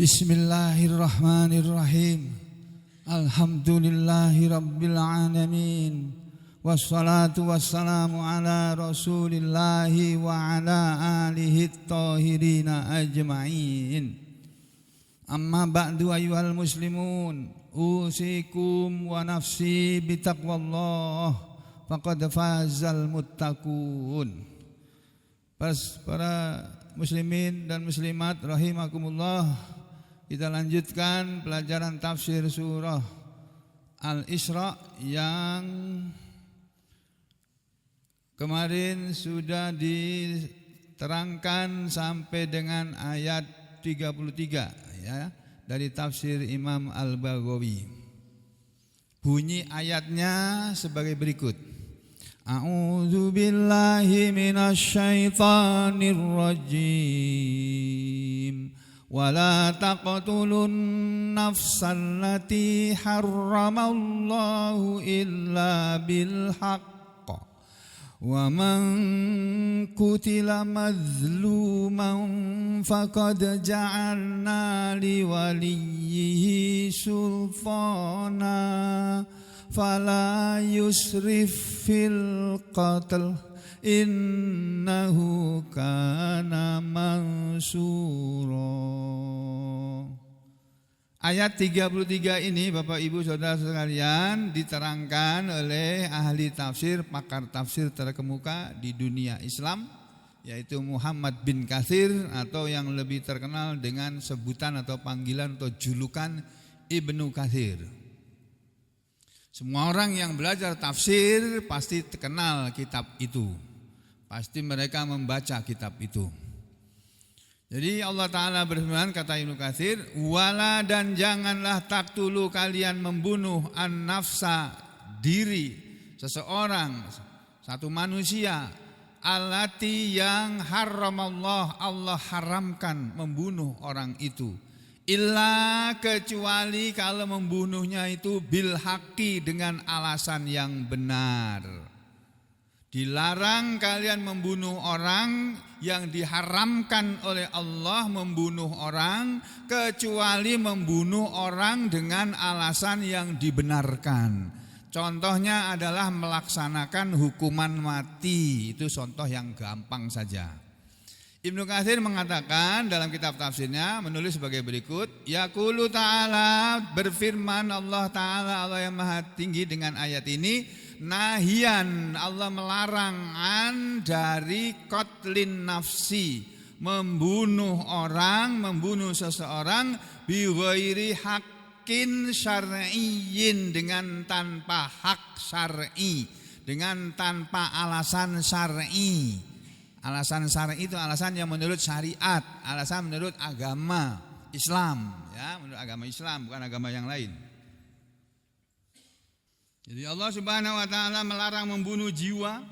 Bismillahirrahmanirrahim. Alhamdulillahi rabbil alamin. Wassalatu wassalamu ala rasulillahi wa ala alihi thahirina ajma'in. Amma ba'du ayyuhal muslimun, usikum wa nafsi bitaqwallah, faqad fazal muttaqun. Para muslimin dan muslimat rahimakumullah, kita lanjutkan pelajaran tafsir surah Al-Isra yang kemarin sudah diterangkan sampai dengan ayat 33 ya, dari tafsir Imam Al-Baghawi. Bunyi ayatnya sebagai berikut. A'udzu billahi minasy syaithanir rajim. Wala taqtulun nafsal lati harramallahu illa bil haqq. Wa man qutila mazluman faqad ja'alna li waliyhi sultana fala yusrif fil qatl innahu kana mansura. Ayat 33 ini Bapak Ibu Saudara sekalian diterangkan oleh ahli tafsir, pakar tafsir terkemuka di dunia Islam, yaitu Muhammad bin Katsir, atau yang lebih terkenal dengan sebutan atau panggilan atau julukan Ibnu Katsir. Semua orang yang belajar tafsir pasti kenal kitab itu. Pasti mereka membaca kitab itu. Jadi Allah Ta'ala berfirman, kata Ibnu Katsir, wala, dan janganlah taktulu kalian membunuh an-nafsa, diri seseorang, satu manusia, allati yang haramallah, Allah haramkan membunuh orang itu. Illa, kecuali kalau membunuhnya itu bil haqqi, dengan alasan yang benar. Dilarang kalian membunuh orang, yang diharamkan oleh Allah membunuh orang, kecuali membunuh orang dengan alasan yang dibenarkan. Contohnya adalah melaksanakan hukuman mati. Itu contoh yang gampang saja. Ibnu Katsir mengatakan dalam kitab tafsirnya, menulis sebagai berikut. Yaqulu ta'ala, berfirman Allah Ta'ala, Allah yang maha tinggi dengan ayat ini, nahian, Allah melarang an dari qatlin nafsi, membunuh orang, membunuh seseorang, bi ghairi haqqin syar'iyyin, dengan tanpa hak syar'i, dengan tanpa alasan syar'i. Alasan syar'i itu alasan yang menurut syariat, alasan menurut agama Islam, ya, menurut agama Islam, bukan agama yang lain. Jadi Allah Subhanahu wa taala melarang membunuh jiwa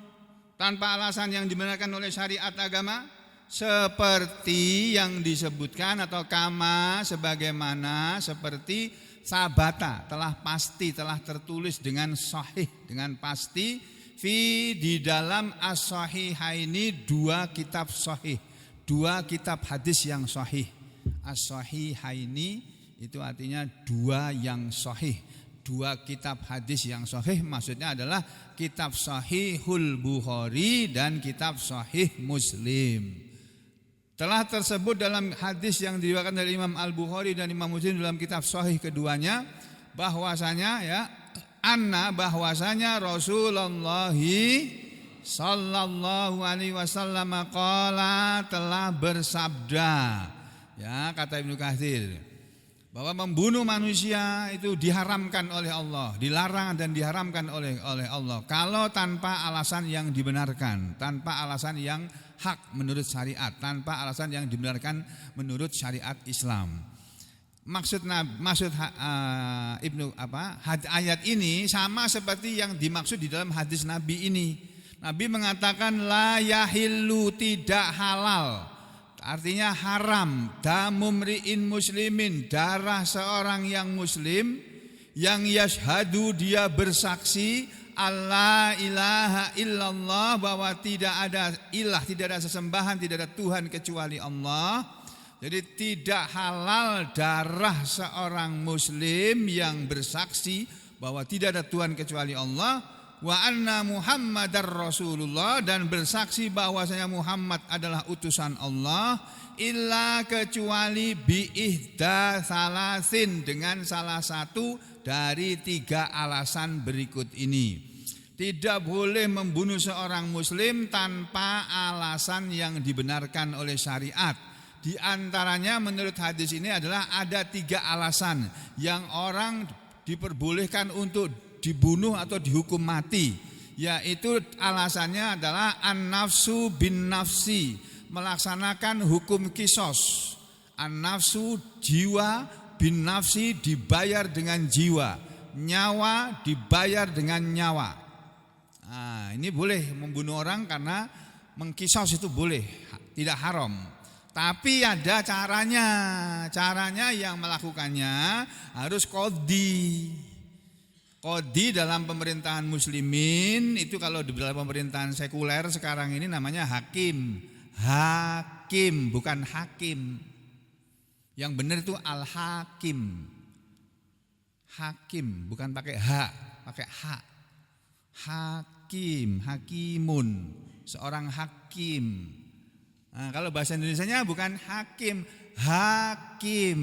tanpa alasan yang dibenarkan oleh syariat agama, seperti yang disebutkan atau kama, sebagaimana, seperti sabata, telah pasti, telah tertulis dengan sahih, dengan pasti, di dalam as-sahihaini, dua kitab sahih, dua kitab hadis yang sahih. As-sahihaini itu artinya dua yang sahih. Dua kitab hadis yang sahih maksudnya adalah kitab Sahihul Bukhari dan kitab Sahih Muslim. Telah tersebut dalam hadis yang diriwayatkan dari Imam Al-Bukhari dan Imam Muslim dalam kitab sahih keduanya, bahwasanya ya, bahwasanya Rasulullah sallallahu alaihi wasallam qala, telah bersabda, ya, kata Ibnu Katsir, bahwa membunuh manusia itu diharamkan oleh Allah, dilarang dan diharamkan oleh Allah, kalau tanpa alasan yang dibenarkan, tanpa alasan yang hak menurut syariat, tanpa alasan yang dibenarkan menurut syariat Islam. Maksud ayat ini sama seperti yang dimaksud di dalam hadis Nabi ini. Nabi mengatakan la yahillu, tidak halal, artinya haram, damumri'in muslimin, darah seorang yang muslim, yang yashhadu, dia bersaksi, Allah ilaha illallah, bahwa tidak ada ilah, tidak ada sesembahan, tidak ada Tuhan kecuali Allah, Jadi tidak halal darah seorang muslim yang bersaksi bahwa tidak ada Tuhan kecuali Allah, wa anna Muhammadar Rasulullah, dan bersaksi bahwasanya Muhammad adalah utusan Allah, illa kecuali biihda salasin, dengan salah satu dari 3 alasan berikut ini. Tidak boleh membunuh seorang muslim tanpa alasan yang dibenarkan oleh syariat. Di antaranya menurut hadis ini adalah ada 3 alasan yang orang diperbolehkan untuk dibunuh atau dihukum mati. Yaitu alasannya adalah an-nafsu bin nafsi, melaksanakan hukum kisos. An-nafsu jiwa, bin nafsi dibayar dengan jiwa, nyawa dibayar dengan nyawa. Nah, ini boleh membunuh orang karena mengkisos, itu boleh, tidak haram. Tapi ada caranya. Caranya yang melakukannya harus qadhi. Qadhi dalam pemerintahan muslimin itu, kalau di dalam pemerintahan sekuler sekarang ini namanya hakim. Hakim, bukan hakim. Yang benar itu al-hakim. Hakim, bukan pakai ha, pakai ha. Hakim, hakimun, seorang hakim. Nah, kalau bahasa Indonesianya bukan hakim, hakim.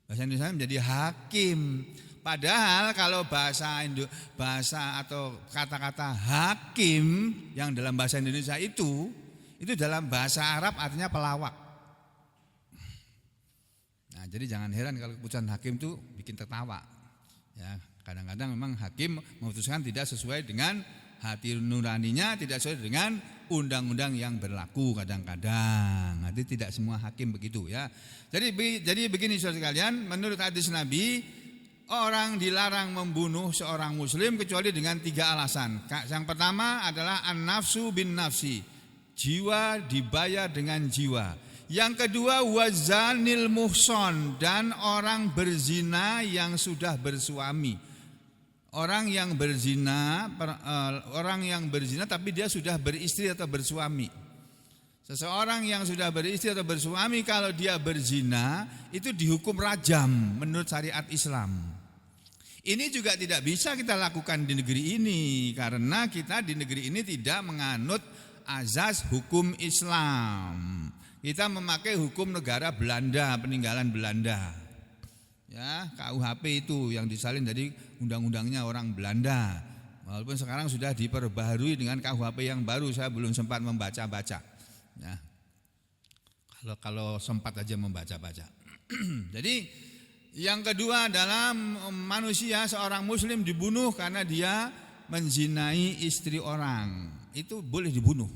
Bahasa Indonesia menjadi hakim. Padahal kalau bahasa atau kata-kata hakim yang dalam bahasa Indonesia itu dalam bahasa Arab artinya pelawak. Nah, jadi jangan heran kalau keputusan hakim itu bikin tertawa. Ya, kadang-kadang memang hakim memutuskan tidak sesuai dengan hati nuraninya, tidak sesuai dengan undang-undang yang berlaku kadang-kadang. Nanti tidak semua hakim begitu ya. Jadi begini saudara sekalian, menurut hadis Nabi, orang dilarang membunuh seorang muslim kecuali dengan 3 alasan. Yang pertama adalah an-nafsu bin nafsi, jiwa dibayar dengan jiwa. Yang kedua wazanil muhson, dan orang berzina yang sudah bersuami. Orang yang berzina tapi dia sudah beristri atau bersuami. Seseorang yang sudah beristri atau bersuami kalau dia berzina itu dihukum rajam menurut syariat Islam. Ini juga tidak bisa kita lakukan di negeri ini karena kita di negeri ini tidak menganut azas hukum Islam. Kita memakai hukum negara Belanda, peninggalan Belanda. Ya, KUHP itu yang disalin dari undang-undangnya orang Belanda. Walaupun sekarang sudah diperbaharui dengan KUHP yang baru, saya belum sempat membaca-baca. Ya. Kalau sempat aja membaca-baca. Jadi yang kedua adalah manusia, seorang muslim dibunuh karena dia menzinai istri orang. Itu boleh dibunuh.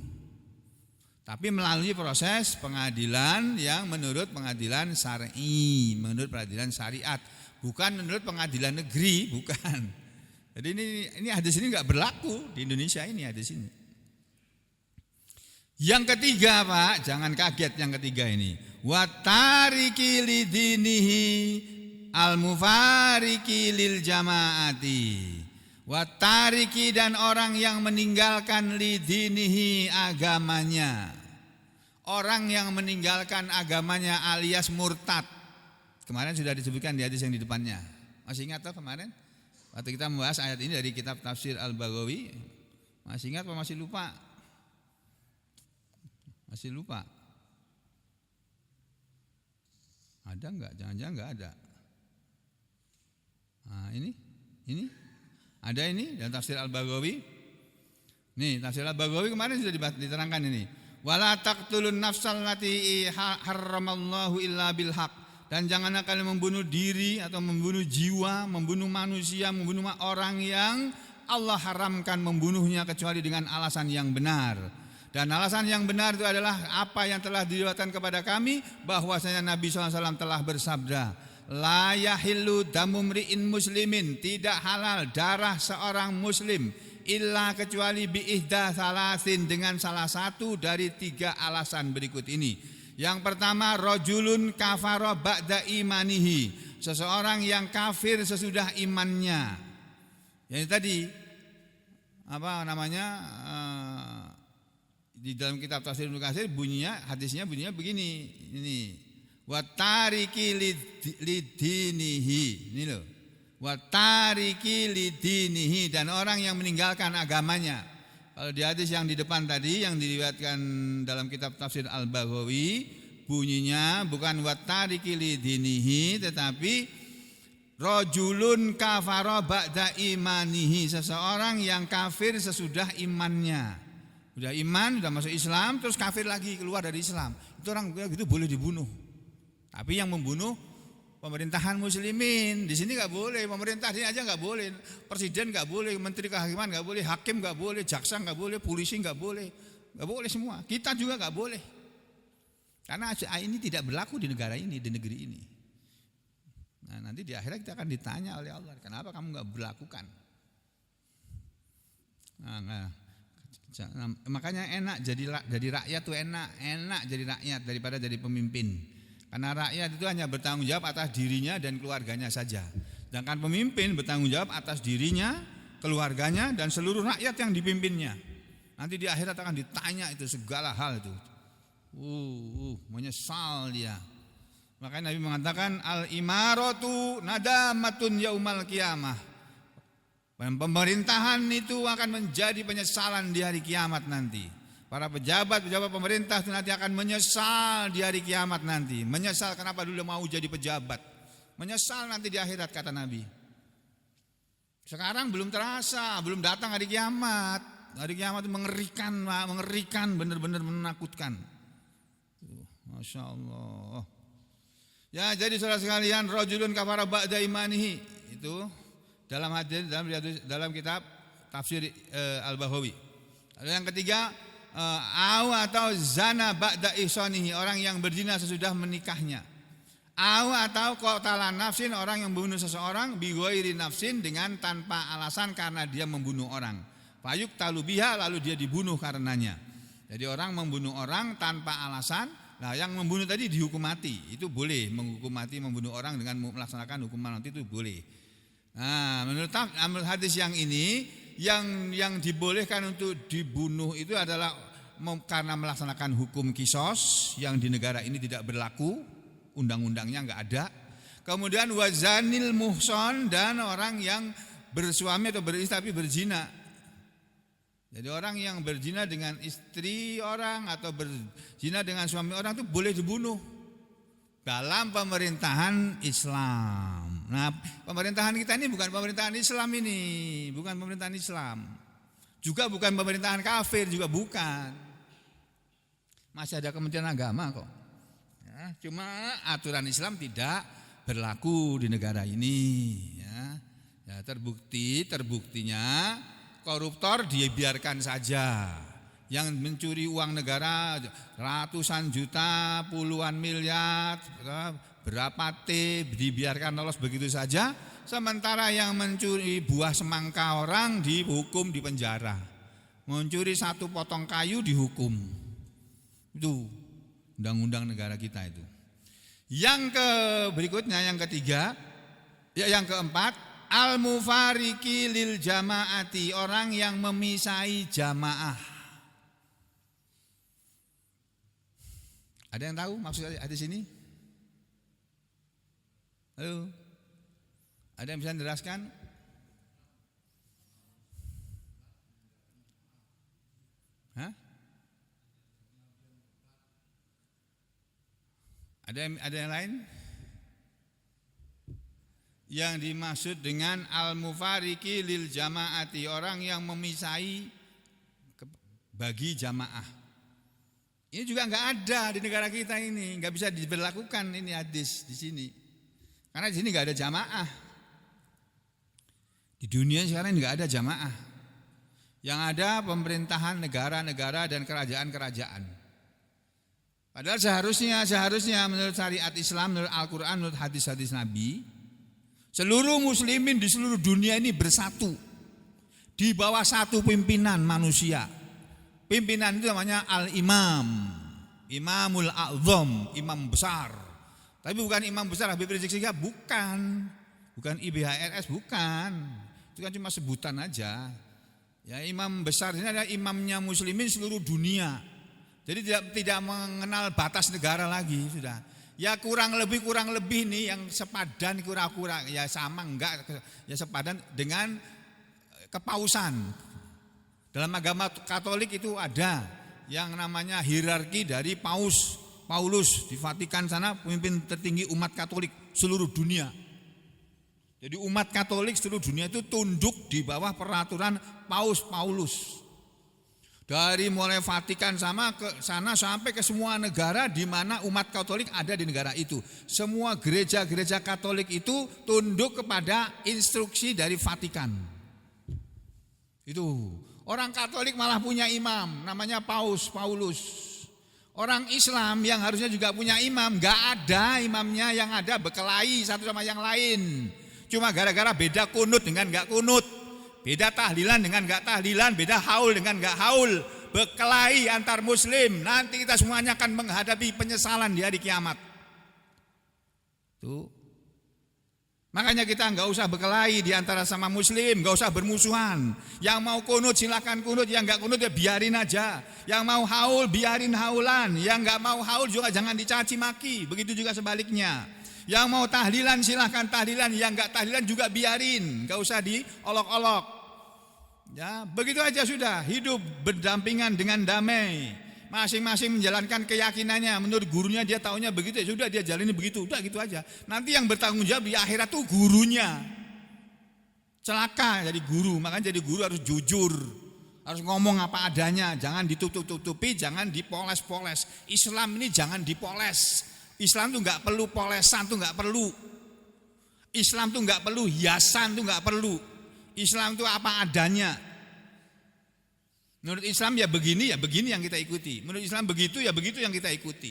Tapi melalui proses pengadilan yang menurut pengadilan syar'i, menurut pengadilan syariat, bukan menurut pengadilan negeri, bukan. Jadi ini hadis ini enggak berlaku di Indonesia, ini hadis ini. Yang ketiga, Pak, jangan kaget yang ketiga ini. Wa tariki lidinihi al-mufariki lil jamaati. Wa tariki, dan orang yang meninggalkan lidinihi agamanya. Orang yang meninggalkan agamanya alias murtad. Kemarin sudah disebutkan di hadis yang di depannya. Masih ingat toh kemarin? Waktu kita membahas ayat ini dari kitab Tafsir Al-Baghawi. Masih ingat apa masih lupa? Masih lupa? Ada enggak? Jangan-jangan enggak ada. Nah, ini ada ini dalam Tafsir Al-Baghawi. Nih, Tafsir Al-Baghawi kemarin sudah diterangkan ini. Wala taqtulun nafsal lati harramallahu illa bil haq. Dan janganlah kalian membunuh diri atau membunuh jiwa, membunuh manusia, membunuh orang yang Allah haramkan membunuhnya kecuali dengan alasan yang benar. Dan alasan yang benar itu adalah apa yang telah diriwayatkan kepada kami bahwasanya Nabi SAW telah bersabda, la yahillu damu mri'in muslimin, tidak halal darah seorang muslim illa kecuali biihda salasin, dengan salah satu dari 3 alasan berikut ini. Yang pertama, rajulun kafara ba'da imanihi, seseorang yang kafir sesudah imannya. Yang tadi apa namanya? Di dalam kitab Tafsir Ibnu Katsir hadisnya bunyinya begini, ini. Wa tariki lidinihi. Ini loh. Wa tariki lidinihi, dan orang yang meninggalkan agamanya. Kalau di hadis yang di depan tadi yang diriwayatkan dalam kitab Tafsir Al-Baghawi, bunyinya bukan wa tariki lidinihi, tetapi rajulun kafara ba'da imanihi, seseorang yang kafir sesudah imannya. Udah iman, udah masuk Islam, terus kafir lagi, keluar dari Islam. Itu orang gitu boleh dibunuh. Tapi yang membunuh pemerintahan muslimin. Di sini nggak boleh, pemerintah ini aja nggak boleh, presiden nggak boleh, menteri kehakiman nggak boleh, hakim nggak boleh, jaksa nggak boleh, polisi nggak boleh semua. Kita juga nggak boleh. Karena ini tidak berlaku di negara ini, di negeri ini. Nah, nanti di akhirat kita akan ditanya oleh Allah, kenapa kamu nggak berlakukan? Makanya enak jadi rakyat tuh enak jadi rakyat daripada jadi pemimpin. Karena rakyat itu hanya bertanggung jawab atas dirinya dan keluarganya saja. Sedangkan pemimpin bertanggung jawab atas dirinya, keluarganya, dan seluruh rakyat yang dipimpinnya. Nanti di akhirat akan ditanya itu segala hal itu. Menyesal dia. Makanya Nabi mengatakan al-imaratu nadamatun yaumal qiyamah. Pemerintahan itu akan menjadi penyesalan di hari kiamat nanti. Para pejabat pemerintah itu nanti akan menyesal di hari kiamat nanti. Menyesal kenapa dulu mau jadi pejabat. Menyesal nanti di akhirat, kata Nabi. Sekarang belum terasa, belum datang hari kiamat. Hari kiamat itu mengerikan, benar-benar menakutkan. Masya Allah. Ya, jadi saudara sekalian, rajulun kafara ba'da imanihi, itu dalam hadis dalam kitab Tafsir Al-Baghawi. Yang ketiga, atau zana ba'da ihsanihi, orang yang berzina sesudah menikahnya. Atau qatala nafsin, orang yang membunuh seseorang bi ghairi nafsin, dengan tanpa alasan karena dia membunuh orang. Fayuk talubiha, lalu dia dibunuh karenanya. Jadi orang membunuh orang tanpa alasan. Nah, yang membunuh tadi dihukum mati. Itu boleh, menghukum mati membunuh orang dengan melaksanakan hukuman mati itu boleh. Nah, menurut hadis yang ini, yang dibolehkan untuk dibunuh itu adalah karena melaksanakan hukum kisos yang di negara ini tidak berlaku, undang-undangnya enggak ada. Kemudian wazanil muhson, dan orang yang bersuami atau beristri tapi berzina. Jadi orang yang berzina dengan istri orang atau berzina dengan suami orang itu boleh dibunuh dalam pemerintahan Islam. Nah, pemerintahan kita ini bukan pemerintahan Islam ini, bukan pemerintahan Islam. Juga bukan pemerintahan kafir, juga bukan. Masih ada Kementerian Agama kok. Ya, cuma aturan Islam tidak berlaku di negara ini. Ya, terbuktinya koruptor dibiarkan saja. Yang mencuri uang negara ratusan juta, puluhan miliar, berapa T dibiarkan lolos begitu saja. Sementara yang mencuri buah semangka orang dihukum di penjara. Mencuri satu potong kayu dihukum. Itu undang-undang negara kita itu. Yang berikutnya, yang ketiga, yang keempat, al-mufariki lil jamaati, orang yang memisai jamaah. Ada yang tahu maksud hadis ini? Halo? Ada yang bisa menjelaskan? Hah? Ada yang lain? Yang dimaksud dengan al-mufariki lil jamaati, orang yang memisai bagi jamaah. Ini juga enggak ada di negara kita ini, enggak bisa diberlakukan ini hadis di sini. Karena di sini enggak ada jamaah. Di dunia sekarang enggak ada jamaah. Yang ada pemerintahan negara-negara dan kerajaan-kerajaan. Padahal seharusnya menurut syariat Islam, menurut Al-Quran, menurut hadis-hadis Nabi, seluruh muslimin di seluruh dunia ini bersatu di bawah satu pimpinan manusia. Pimpinan itu namanya al-imam, imamul a'zam, imam besar. Tapi bukan imam besar Habib Rizik Syihab, bukan IBHRS, bukan. Itu kan cuma sebutan aja. Ya, imam besar ini adalah imamnya muslimin seluruh dunia. Jadi tidak mengenal batas negara lagi sudah. Ya kurang lebih nih yang sepadan kurang ya sama enggak ya sepadan dengan kepausan. Dalam agama Katolik itu ada yang namanya hierarki dari Paulus di Vatikan sana, pemimpin tertinggi umat Katolik seluruh dunia. Jadi umat Katolik seluruh dunia itu tunduk di bawah peraturan Paulus. Dari mulai Vatikan sama ke sana sampai ke semua negara di mana umat Katolik ada di negara itu. Semua gereja-gereja Katolik itu tunduk kepada instruksi dari Vatikan. Itu. Orang Katolik malah punya imam namanya Paulus. Orang Islam yang harusnya juga punya imam, enggak ada imamnya, yang ada berkelahi satu sama yang lain. Cuma gara-gara beda kunut dengan enggak kunut, beda tahlilan dengan enggak tahlilan, beda haul dengan enggak haul, berkelahi antar muslim. Nanti kita semuanya akan menghadapi penyesalan di hari kiamat. Tuh. Makanya kita enggak usah berkelahi di antara sama muslim, enggak usah bermusuhan. Yang mau kunut silakan kunut, yang enggak kunut ya biarin aja. Yang mau haul biarin haulan, yang enggak mau haul juga jangan dicaci maki. Begitu juga sebaliknya. Yang mau tahlilan silahkan tahlilan, yang enggak tahlilan juga biarin, enggak usah diolok-olok. Ya, begitu aja sudah, hidup berdampingan dengan damai. Masing-masing menjalankan keyakinannya, menurut gurunya dia taunya begitu, ya sudah dia jalani begitu, udah gitu aja. Nanti yang bertanggung jawab di akhirat tuh gurunya. Celaka jadi guru, makanya jadi guru harus jujur. Harus ngomong apa adanya, jangan ditutup-tutupi, jangan dipoles-poles. Islam ini jangan dipoles. Islam tuh enggak perlu polesan, tuh enggak perlu. Islam tuh enggak perlu hiasan, tuh enggak perlu. Islam tuh apa adanya. Menurut Islam ya begini yang kita ikuti. Menurut Islam begitu ya begitu yang kita ikuti.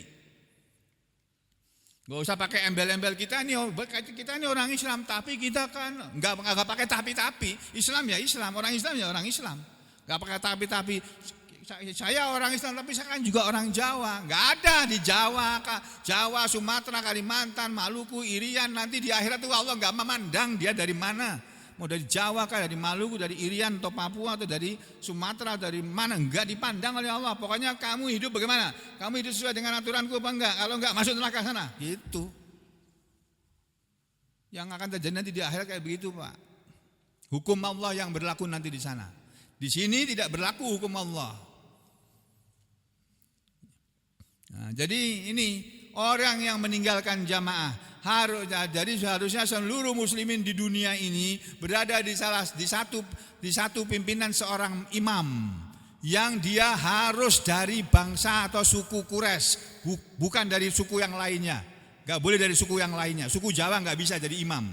Gak usah pakai embel-embel kita ini orang Islam, tapi kita kan enggak pakai tapi. Islam ya Islam, orang Islam ya orang Islam. Enggak pakai tapi. Saya orang Islam tapi saya kan juga orang Jawa. Enggak ada di Jawa, Sumatera, Kalimantan, Maluku, Irian, nanti di akhirat itu Allah enggak memandang dia dari mana. Mau dari Jawa kah, dari Maluku, dari Irian atau Papua atau dari Sumatera, dari mana, enggak dipandang oleh Allah. Pokoknya kamu hidup bagaimana? Kamu hidup sesuai dengan aturanku apa enggak? Kalau enggak masuk neraka sana. Gitu. Yang akan terjadi nanti di akhirat kayak begitu, Pak. Hukum Allah yang berlaku nanti di sana. Di sini tidak berlaku hukum Allah. Nah, jadi ini orang yang meninggalkan jamaah jadi seharusnya seluruh muslimin di dunia ini berada di satu pimpinan seorang imam yang dia harus dari bangsa atau suku Quraisy, bukan dari suku yang lainnya. Enggak boleh dari suku yang lainnya. Suku Jawa enggak bisa jadi imam.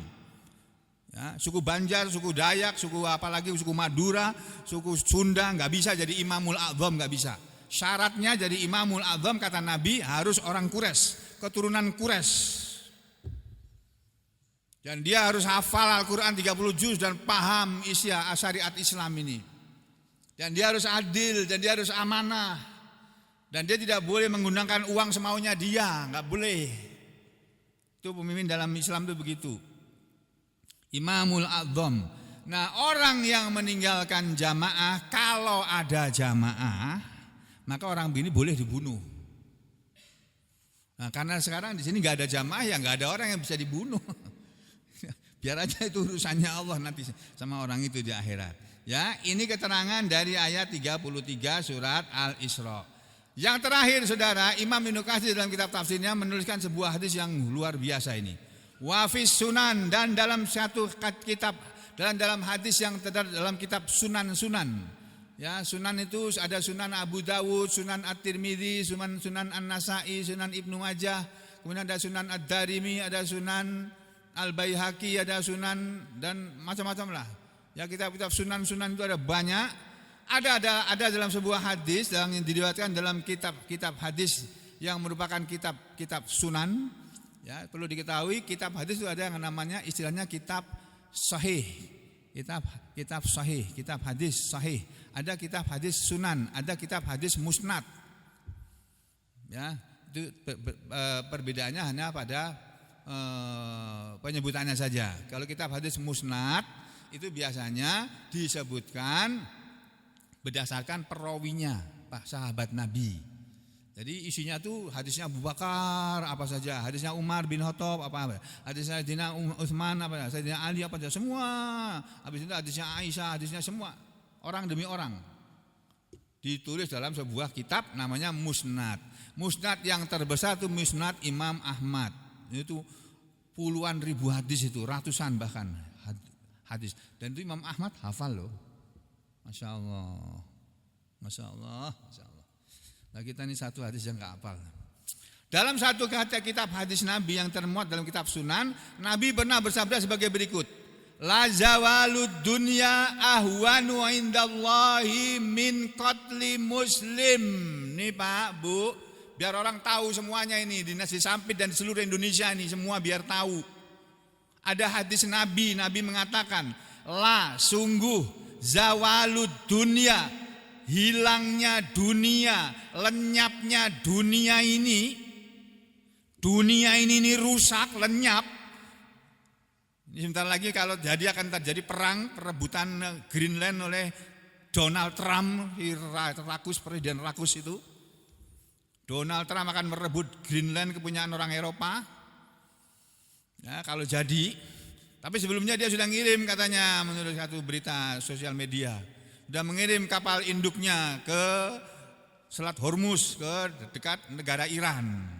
Ya, suku Banjar, suku Dayak, suku apalagi suku Madura, suku Sunda enggak bisa jadi imamul a'zam, enggak bisa. Syaratnya jadi imamul a'zam kata Nabi harus orang Quraisy, keturunan Quraisy. Dan dia harus hafal Al-Quran 30 juz dan paham isi syariat Islam ini. Dan dia harus adil, dan dia harus amanah. Dan dia tidak boleh menggunakan uang semaunya dia, enggak boleh. Itu pemimpin dalam Islam itu begitu. Imamul A'zam. Nah, orang yang meninggalkan jamaah, kalau ada jamaah, maka orang ini boleh dibunuh. Nah, karena sekarang di sini enggak ada jamaah, ya enggak ada orang yang bisa dibunuh. Biar aja itu urusannya Allah nanti sama orang itu di akhirat. Ya, ini keterangan dari ayat 33 surat Al-Isra. Yang terakhir saudara, Imam Ibnu Katsir dalam kitab tafsirnya menuliskan sebuah hadis yang luar biasa ini. Wa fis sunan, dan dalam satu kitab dalam hadis yang terdapat dalam kitab Sunan. Ya, Sunan itu ada Sunan Abu Dawud, Sunan At-Tirmidzi, Sunan An-Nasa'i, Sunan Ibnu Majah, kemudian ada Sunan Ad-Darimi, ada Sunan Al-Baihaqi, ada Sunan dan macam-macam lah. Ya, kitab-kitab Sunan itu ada banyak. Ada dalam sebuah hadis yang diriwayatkan dalam kitab hadis yang merupakan kitab Sunan. Ya, perlu diketahui kitab hadis itu ada yang namanya istilahnya kitab sahih. Kitab sahih, kitab hadis sahih. Ada kitab hadis Sunan, ada kitab hadis musnad. Ya, itu perbedaannya hanya pada penyebutannya saja. Kalau kitab hadis musnad itu biasanya disebutkan berdasarkan perawinya, sahabat Nabi. Jadi isinya tuh hadisnya Abu Bakar apa saja, hadisnya Umar bin Khattab apa, hadisnya Sayyidina Utsman apa, Sayyidina Ali apa saja, semua. Habis itu hadisnya Aisyah, hadisnya semua. Orang demi orang. Ditulis dalam sebuah kitab namanya Musnad. Musnad yang terbesar itu Musnad Imam Ahmad. Itu puluhan ribu hadis itu, ratusan bahkan hadis. Dan itu Imam Ahmad hafal loh. Masya Allah. Masya Allah. Masya Allah. Nah kita ini satu hadis yang gak hafal. Dalam satu kitab hadis Nabi yang termuat dalam kitab Sunan, Nabi pernah bersabda sebagai berikut. La zawalud dunya ahwanu indallahi min qatli muslim. Nih Pak, Bu, biar orang tahu semuanya ini di Nasi Sampit dan seluruh Indonesia ini semua biar tahu. Ada hadis Nabi mengatakan, la sungguh zawalud dunya, hilangnya dunia, lenyapnya dunia ini rusak, lenyap. Ini sebentar lagi kalau jadi akan terjadi perang, perebutan Greenland oleh Donald Trump, Presiden rakus itu. Donald Trump akan merebut Greenland kepunyaan orang Eropa. Ya, kalau jadi, tapi sebelumnya dia sudah ngirim katanya menurut satu berita sosial media. Sudah mengirim kapal induknya ke Selat Hormuz, ke dekat negara Iran.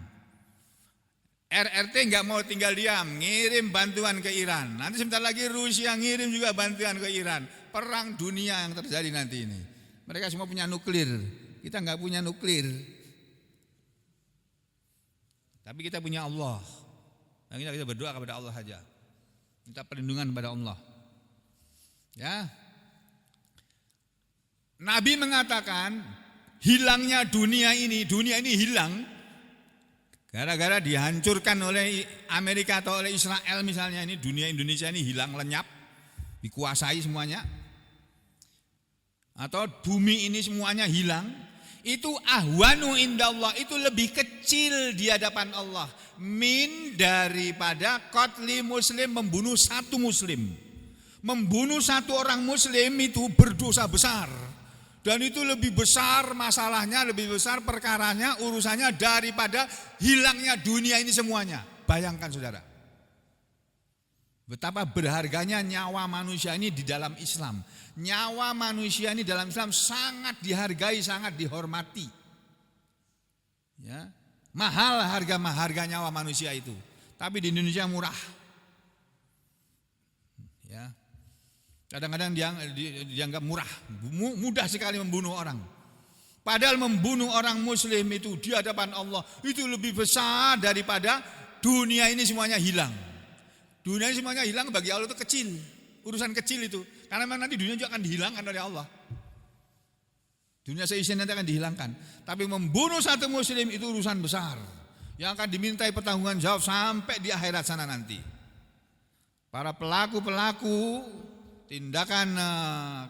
RRT nggak mau tinggal diam, ngirim bantuan ke Iran. Nanti sebentar lagi Rusia ngirim juga bantuan ke Iran. Perang dunia yang terjadi nanti ini. Mereka semua punya nuklir, kita nggak punya nuklir. Tapi kita punya Allah. Nah, kita berdoa kepada Allah saja. Minta perlindungan kepada Allah. Ya. Nabi mengatakan hilangnya dunia ini hilang gara-gara dihancurkan oleh Amerika atau oleh Israel misalnya. Ini dunia Indonesia ini hilang, lenyap, dikuasai semuanya. Atau bumi ini semuanya hilang. Itu ahwanu indallah, itu lebih kecil di hadapan Allah. Min daripada qatli muslim, membunuh satu muslim. Membunuh satu orang muslim itu berdosa besar. Dan itu lebih besar masalahnya, lebih besar perkaranya, urusannya daripada hilangnya dunia ini semuanya. Bayangkan saudara, betapa berharganya nyawa manusia ini di dalam Islam. Nyawa manusia ini dalam Islam sangat dihargai, sangat dihormati. Ya, mahal harga nyawa manusia itu. Tapi di Indonesia murah. Ya. Kadang-kadang dianggap murah, mudah sekali membunuh orang. Padahal membunuh orang muslim itu di hadapan Allah itu lebih besar daripada dunia ini semuanya hilang. Dunia ini semuanya hilang bagi Allah itu kecil, urusan kecil itu. Karena memang nanti dunia juga akan dihilangkan oleh Allah. Dunia seisinya nanti akan dihilangkan. Tapi membunuh satu muslim itu urusan besar yang akan dimintai pertanggungan jawab sampai di akhirat sana nanti. Para pelaku-pelaku tindakan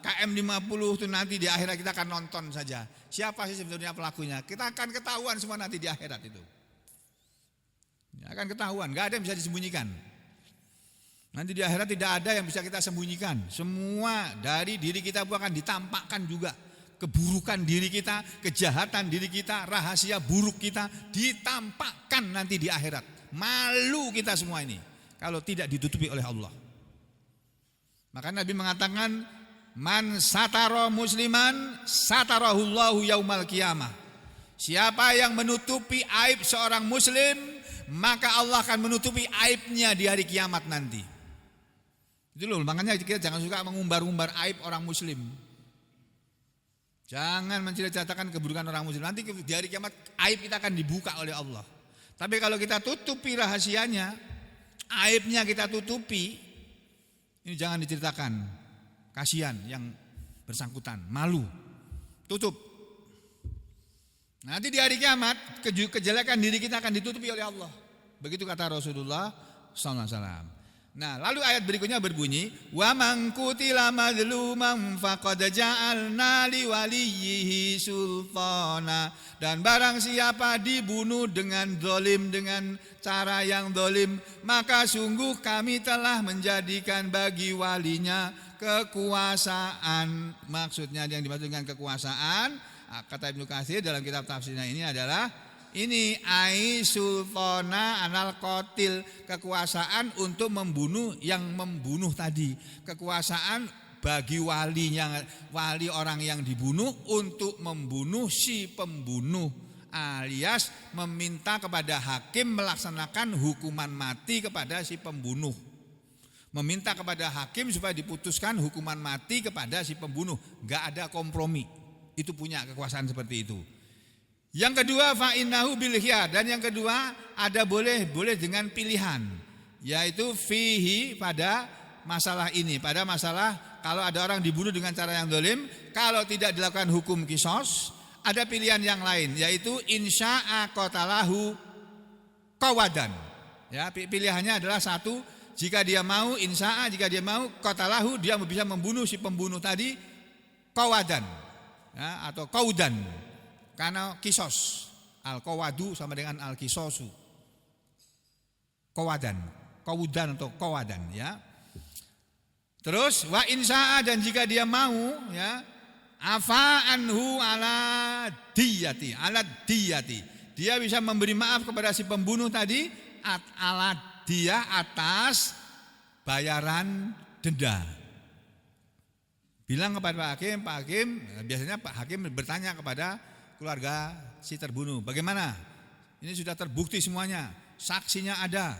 KM50 itu nanti di akhirat kita akan nonton saja. Siapa sih sebetulnya pelakunya? Kita akan ketahuan semua nanti di akhirat itu. Ya, akan ketahuan, gak ada yang bisa disembunyikan. Nanti di akhirat tidak ada yang bisa kita sembunyikan. Semua dari diri kita pun akan ditampakkan juga. Keburukan diri kita, kejahatan diri kita, rahasia buruk kita ditampakkan nanti di akhirat. Malu kita semua ini kalau tidak ditutupi oleh Allah. Maka Nabi mengatakan, man satara musliman satarahullahu yaumal qiyamah. Siapa yang menutupi aib seorang muslim, maka Allah akan menutupi aibnya di hari kiamat nanti. Itu loh, makanya kita jangan suka mengumbar-umbar aib orang muslim. Jangan menceritakan keburukan orang muslim. Nanti di hari kiamat aib kita akan dibuka oleh Allah. Tapi kalau kita tutupi rahasianya, aibnya kita tutupi, ini jangan diceritakan. Kasihan yang bersangkutan, malu. Tutup. Nanti di hari kiamat kejelekan diri kita akan ditutupi oleh Allah. Begitu kata Rasulullah SAW. Nah, lalu ayat berikutnya berbunyi, wa man qutila madluman faqad ja'alna li waliyhi sultana. Dan barang siapa dibunuh dengan zalim, dengan cara yang zalim, maka sungguh kami telah menjadikan bagi walinya kekuasaan. Maksudnya yang dimaksud dengan kekuasaan kata Ibnu Katsir dalam kitab tafsirnya ini adalah ini ai sultana anal qatil, kekuasaan untuk membunuh yang membunuh tadi, kekuasaan bagi wali orang yang dibunuh untuk membunuh si pembunuh, alias meminta kepada hakim melaksanakan hukuman mati kepada si pembunuh, meminta kepada hakim supaya diputuskan hukuman mati kepada si pembunuh, enggak ada kompromi. Itu punya kekuasaan seperti itu. Yang kedua fa'innahu bil khiyar, dan yang kedua ada boleh dengan pilihan, yaitu fihi pada masalah ini, pada masalah kalau ada orang dibunuh dengan cara yang zalim, kalau tidak dilakukan hukum qisas, ada pilihan yang lain, yaitu insya'a qatalahu qawadan. Ya, pilihannya adalah satu, jika dia mau insya'a, jika dia mau qatalahu, dia bisa membunuh si pembunuh tadi qawadan, ya, atau qaudan. Karena kisos, al-qawadu sama dengan al-kisosu, qawadan atau qawadan, ya. Terus wa insya'a, dan jika dia mau, ya, afa anhu ala diyati, dia bisa memberi maaf kepada si pembunuh tadi ala dia atas bayaran denda. Bilang kepada Pak Hakim, biasanya Pak Hakim bertanya kepada keluarga si terbunuh, bagaimana? Ini sudah terbukti semuanya, saksinya ada,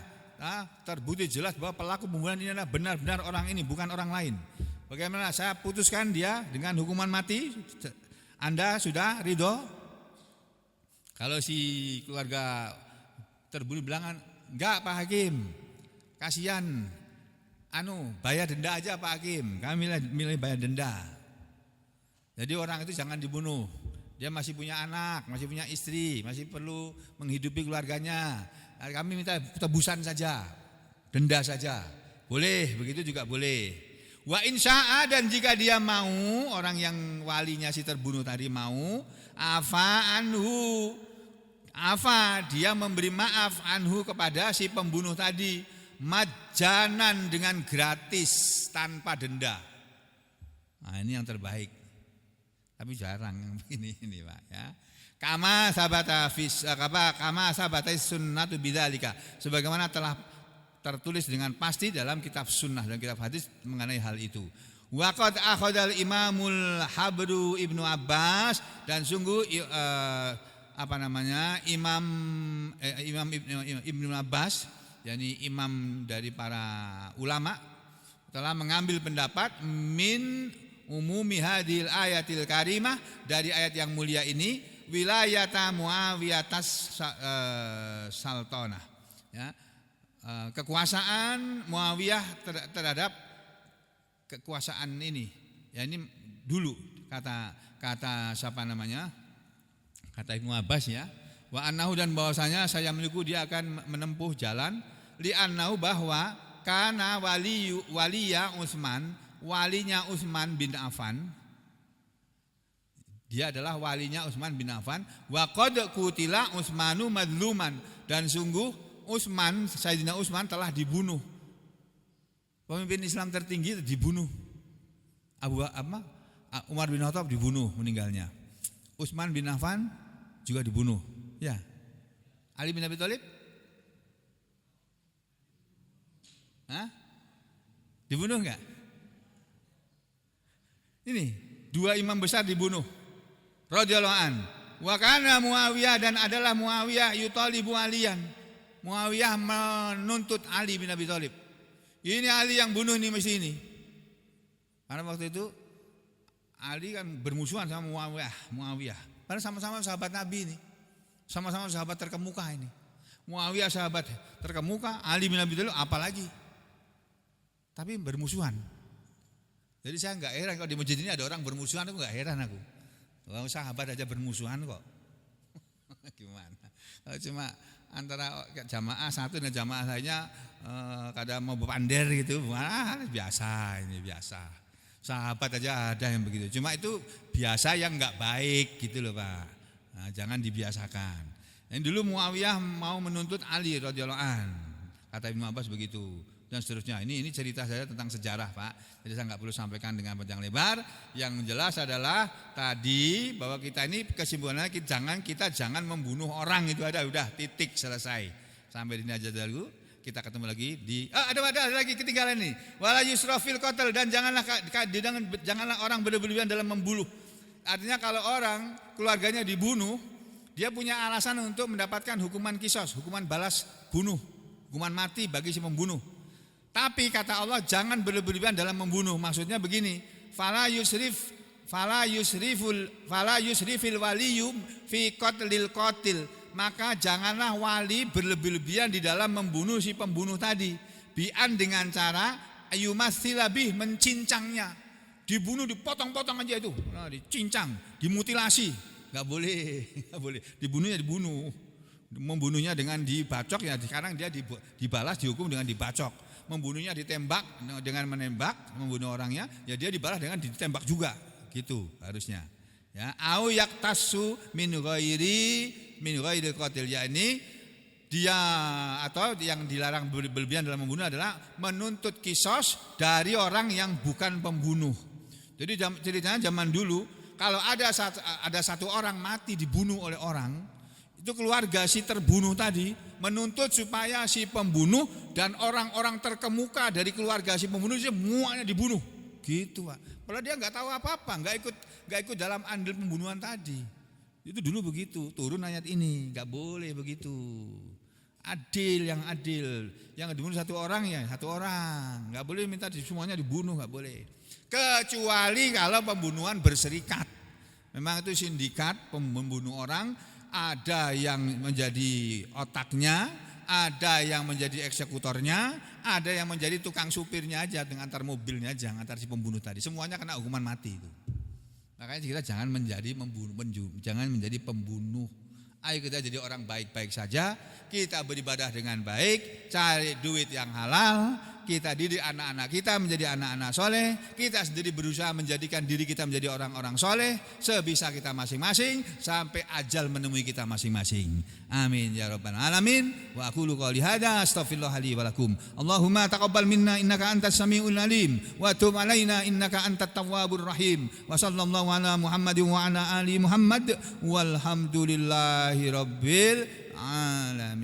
terbukti jelas bahwa pelaku pembunuhan ini adalah benar-benar orang ini, bukan orang lain. Bagaimana saya putuskan dia dengan hukuman mati? Anda sudah ridho? Kalau si keluarga terbunuh bilang, enggak Pak Hakim, kasihan, bayar denda aja Pak Hakim, kami milih bayar denda. Jadi orang itu jangan dibunuh. Dia masih punya anak, masih punya istri, masih perlu menghidupi keluarganya. Kami minta tebusan saja, denda saja. Boleh, begitu juga boleh. Wa insya'a, dan jika dia mau, orang yang walinya si terbunuh tadi mau, afa anhu, dia memberi maaf anhu kepada si pembunuh tadi, majanan, dengan gratis tanpa denda. Nah, ini yang terbaik. Tapi jarang yang ini Pak, ya. Kama sabata sunnatu bidzalika, sebagaimana telah tertulis dengan pasti dalam kitab sunnah dan kitab hadis mengenai hal itu. Wa qad akhadal imamul habru Ibnu Abbas, dan sungguh Imam Ibnu Abbas, yakni imam dari para ulama, telah mengambil pendapat min umumi hadil ayatil karimah, dari ayat yang mulia ini, wilayata Muawiyatas sultanah, ya, kekuasaan Muawiyah terhadap kekuasaan ini, ya, ini dulu kata siapa namanya, kata Ibnu Abbas, ya, wa annahu, dan bahwasanya saya meliku dia akan menempuh jalan li annahu, bahwa kana waliya Utsman, walinya Utsman bin Affan, dia adalah walinya Utsman bin Affan, wa qad qutila Utsmanu madluman, dan sungguh Sayyidina Utsman telah dibunuh. Pemimpin Islam tertinggi dibunuh. Umar bin Khattab dibunuh meninggalnya. Utsman bin Affan juga dibunuh. Ya. Ali bin Abi Thalib? Dibunuh enggak? Ini dua imam besar dibunuh radhiyallahu an. Wa kana Muawiyah, dan adalah Muawiyah yutalibu aliyan, Muawiyah menuntut Ali bin Abi Thalib. Ini Ali yang bunuh ini, mesti ini. Karena waktu itu Ali kan bermusuhan sama Muawiyah. Karena sama-sama sahabat Nabi ini, sama-sama sahabat terkemuka ini. Muawiyah sahabat terkemuka, Ali bin Abi Thalib apalagi. Tapi bermusuhan. Jadi saya enggak heran kalau di masjid ini ada orang bermusuhan, aku enggak heran aku. Kalau sahabat aja bermusuhan kok. Gimana? Kalau cuma antara jamaah satu dan jamaah lainnya kadang mau berpander gitu, biasa, ini biasa. Sahabat aja ada yang begitu. Cuma itu biasa yang enggak baik gitu loh Pak. Nah, jangan dibiasakan. Yang dulu Muawiyah mau menuntut Ali radhiyallahu an. Kata Ibnu Abbas begitu. dan seterusnya. Ini cerita saya tentang sejarah, Pak. Jadi saya nggak perlu sampaikan dengan panjang lebar. Yang jelas adalah tadi bahwa kita ini kesimpulannya kita jangan membunuh orang, itu ada, udah titik selesai. Sampai di sini aja dulu. Kita ketemu lagi di ada lagi ketinggalan nih. Wala yusrafil qatl, dan janganlah orang berlebihan dalam membunuh. Artinya kalau orang keluarganya dibunuh, dia punya alasan untuk mendapatkan hukuman kisos, hukuman balas bunuh, hukuman mati bagi si pembunuh. Tapi kata Allah jangan berlebihan dalam membunuh. Maksudnya begini, fala yusrifil waliyum fi qatlil qatil. Maka janganlah wali berlebih-lebihan di dalam membunuh si pembunuh tadi. Bi'an dengan cara ayumasilabih, mencincangnya. Dibunuh, dipotong-potong aja itu. Nah, dicincang, dimutilasi. Enggak boleh. Dibunuhnya dibunuh. Membunuhnya dengan dibacok, ya sekarang dia dibalas dihukum dengan dibacok. Membunuhnya ditembak dengan menembak, membunuh orangnya, ya dia dibalas dengan ditembak juga. Gitu harusnya. Ya, au yaktasu min ghairi qatil, yakni dia atau yang dilarang berlebihan dalam membunuh adalah menuntut kisos dari orang yang bukan pembunuh. Jadi ceritanya zaman dulu kalau ada satu orang mati dibunuh oleh orang, itu keluarga si terbunuh tadi menuntut supaya si pembunuh dan orang-orang terkemuka dari keluarga si pembunuh semuanya dibunuh. Gitu, Pak. Padahal dia nggak tahu apa-apa, nggak ikut dalam andil pembunuhan tadi. Itu dulu begitu. Turun ayat ini, nggak boleh begitu. Adil, yang dibunuh satu orang ya satu orang, nggak boleh minta semuanya dibunuh, nggak boleh. Kecuali kalau pembunuhan berserikat. Memang itu sindikat membunuh orang, ada yang menjadi otaknya, ada yang menjadi eksekutornya, ada yang menjadi tukang supirnya aja, dengan antar mobilnya aja, antar si pembunuh tadi. Semuanya kena hukuman mati itu. Makanya kita jangan menjadi pembunuh. Ayo kita jadi orang baik-baik saja. Kita beribadah dengan baik, cari duit yang halal. Kita didik anak-anak kita menjadi anak-anak soleh. Kita sendiri berusaha menjadikan diri kita menjadi orang-orang soleh sebisa kita masing-masing sampai ajal menemui kita masing-masing. Amin ya rabbal alamin. Wa aqulu qouli hadza astaghfirullah li wa lakum. Allahumma taqabbal minna innaka antas samiul alim wa tub alaina innaka antat tawwabur rahim. Wa sallallahu ala Muhammadin wa ala ali Muhammad walhamdulillahi rabbil alamin.